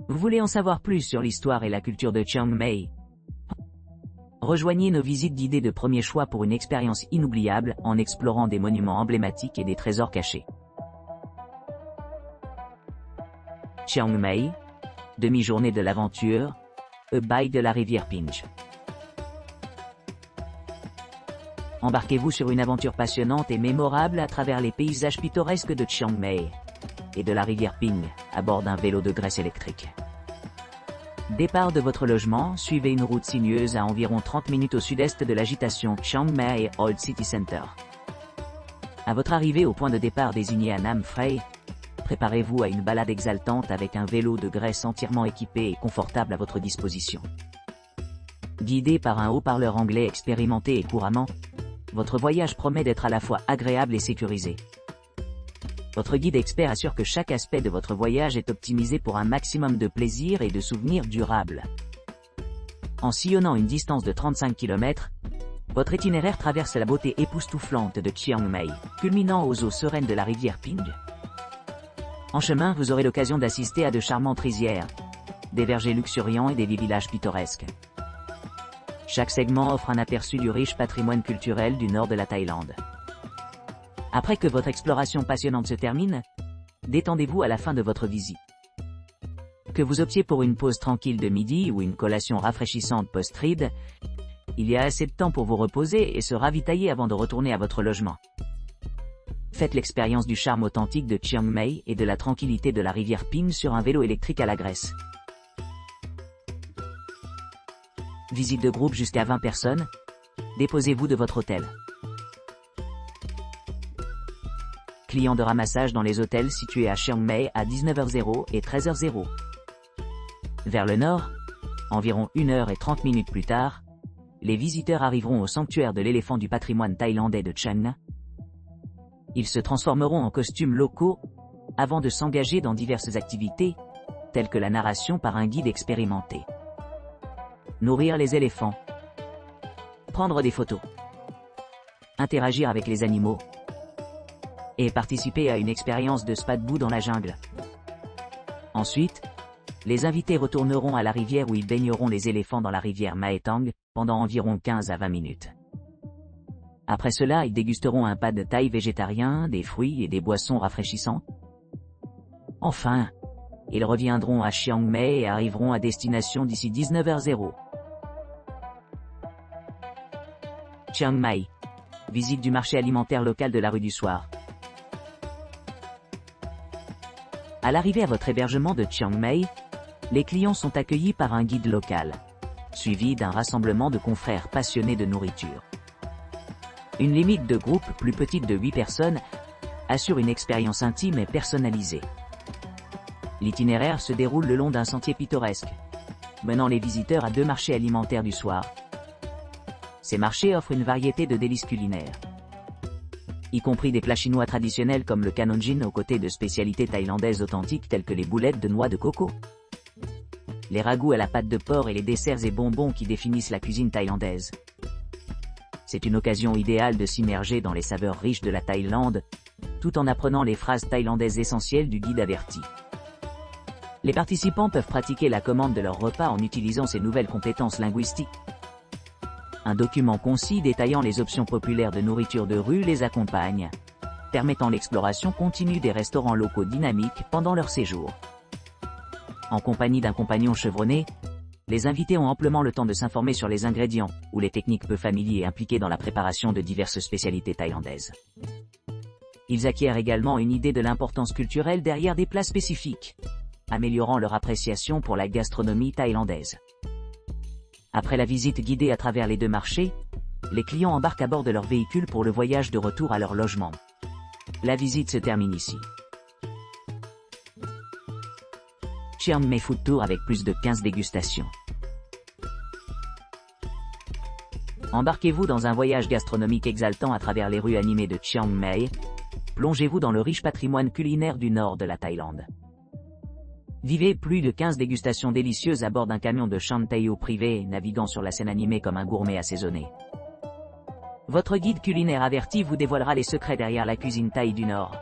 Vous voulez en savoir plus sur l'histoire et la culture de Chiang Mai? Rejoignez nos visites guidées de premier choix pour une expérience inoubliable en explorant des monuments emblématiques et des trésors cachés. Chiang Mai, demi-journée de l'aventure, bail de la rivière Ping. Embarquez-vous sur une aventure passionnante et mémorable à travers les paysages pittoresques de Chiang Mai et de la rivière Ping à bord d'un vélo de graisse électrique. Départ de votre logement, suivez une route sinueuse à environ 30 minutes au sud-est de l'agitation Chiang Mai Old City Center. À votre arrivée au point de départ désigné à Nam Phrey, préparez-vous à une balade exaltante avec un vélo de graisse entièrement équipé et confortable à votre disposition. Guidé par un haut-parleur anglais expérimenté et couramment, votre voyage promet d'être à la fois agréable et sécurisé. Votre guide expert assure que chaque aspect de votre voyage est optimisé pour un maximum de plaisir et de souvenirs durables. En sillonnant une distance de 35 km, votre itinéraire traverse la beauté époustouflante de Chiang Mai, culminant aux eaux sereines de la rivière Ping. En chemin, vous aurez l'occasion d'assister à de charmantes rizières, des vergers luxuriants et des villages pittoresques. Chaque segment offre un aperçu du riche patrimoine culturel du nord de la Thaïlande. Après que votre exploration passionnante se termine, détendez-vous à la fin de votre visite. Que vous optiez pour une pause tranquille de midi ou une collation rafraîchissante post-ride, il y a assez de temps pour vous reposer et se ravitailler avant de retourner à votre logement. Faites l'expérience du charme authentique de Chiang Mai et de la tranquillité de la rivière Ping sur un vélo électrique à la graisse. Visite de groupe jusqu'à 20 personnes, déposez-vous de votre hôtel. Clients de ramassage dans les hôtels situés à Chiang Mai à 19h00 et 13h00. Vers le nord, environ 1h30 plus tard, les visiteurs arriveront au sanctuaire de l'éléphant du patrimoine thaïlandais de Chiang Mai. Ils se transformeront en costumes locaux, avant de s'engager dans diverses activités, telles que la narration par un guide expérimenté. Nourrir les éléphants. Prendre des photos. Interagir avec les animaux. Et participer à une expérience de spa debout dans la jungle. Ensuite, les invités retourneront à la rivière où ils baigneront les éléphants dans la rivière Mae Tang pendant environ 15 à 20 minutes. Après cela, ils dégusteront un pad thaï végétarien, des fruits et des boissons rafraîchissantes. Enfin, ils reviendront à Chiang Mai et arriveront à destination d'ici 19h00. Chiang Mai. Visite du marché alimentaire local de la rue du Soir. À l'arrivée à votre hébergement de Chiang Mai, les clients sont accueillis par un guide local, suivi d'un rassemblement de confrères passionnés de nourriture. Une limite de groupe plus petite de 8 personnes assure une expérience intime et personnalisée. L'itinéraire se déroule le long d'un sentier pittoresque, menant les visiteurs à 2 marchés alimentaires du soir. Ces marchés offrent une variété de délices culinaires, y compris des plats chinois traditionnels comme le kanonjin aux côtés de spécialités thaïlandaises authentiques telles que les boulettes de noix de coco, les ragoûts à la pâte de porc et les desserts et bonbons qui définissent la cuisine thaïlandaise. C'est une occasion idéale de s'immerger dans les saveurs riches de la Thaïlande, tout en apprenant les phrases thaïlandaises essentielles du guide averti. Les participants peuvent pratiquer la commande de leur repas en utilisant ces nouvelles compétences linguistiques. Un document concis détaillant les options populaires de nourriture de rue les accompagne, permettant l'exploration continue des restaurants locaux dynamiques pendant leur séjour. En compagnie d'un compagnon chevronné, les invités ont amplement le temps de s'informer sur les ingrédients ou les techniques peu familiers impliquées dans la préparation de diverses spécialités thaïlandaises. Ils acquièrent également une idée de l'importance culturelle derrière des plats spécifiques, améliorant leur appréciation pour la gastronomie thaïlandaise. Après la visite guidée à travers les 2 marchés, les clients embarquent à bord de leur véhicule pour le voyage de retour à leur logement. La visite se termine ici. Chiang Mai Food Tour avec plus de 15 dégustations. Embarquez-vous dans un voyage gastronomique exaltant à travers les rues animées de Chiang Mai. Plongez-vous dans le riche patrimoine culinaire du nord de la Thaïlande. Vivez plus de 15 dégustations délicieuses à bord d'un camion de Shantayo privé, naviguant sur la scène animée comme un gourmet assaisonné. Votre guide culinaire averti vous dévoilera les secrets derrière la cuisine thaï du Nord,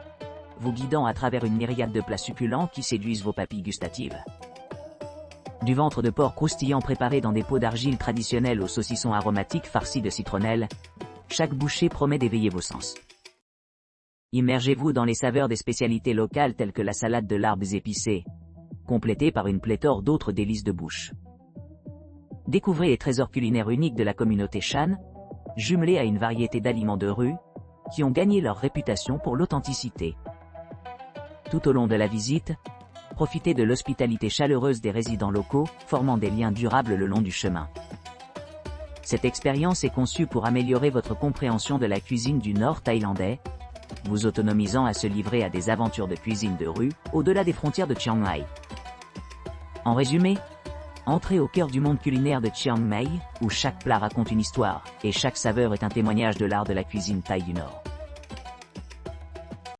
vous guidant à travers une myriade de plats succulents qui séduisent vos papilles gustatives. Du ventre de porc croustillant préparé dans des pots d'argile traditionnels aux saucissons aromatiques farcis de citronnelle, chaque bouchée promet d'éveiller vos sens. Immergez-vous dans les saveurs des spécialités locales telles que la salade de larbes épicée, complétée par une pléthore d'autres délices de bouche. Découvrez les trésors culinaires uniques de la communauté Shan, jumelés à une variété d'aliments de rue, qui ont gagné leur réputation pour l'authenticité. Tout au long de la visite, profitez de l'hospitalité chaleureuse des résidents locaux, formant des liens durables le long du chemin. Cette expérience est conçue pour améliorer votre compréhension de la cuisine du Nord thaïlandais, vous autonomisant à se livrer à des aventures de cuisine de rue, au-delà des frontières de Chiang Mai. En résumé, entrez au cœur du monde culinaire de Chiang Mai, où chaque plat raconte une histoire, et chaque saveur est un témoignage de l'art de la cuisine thaï du Nord.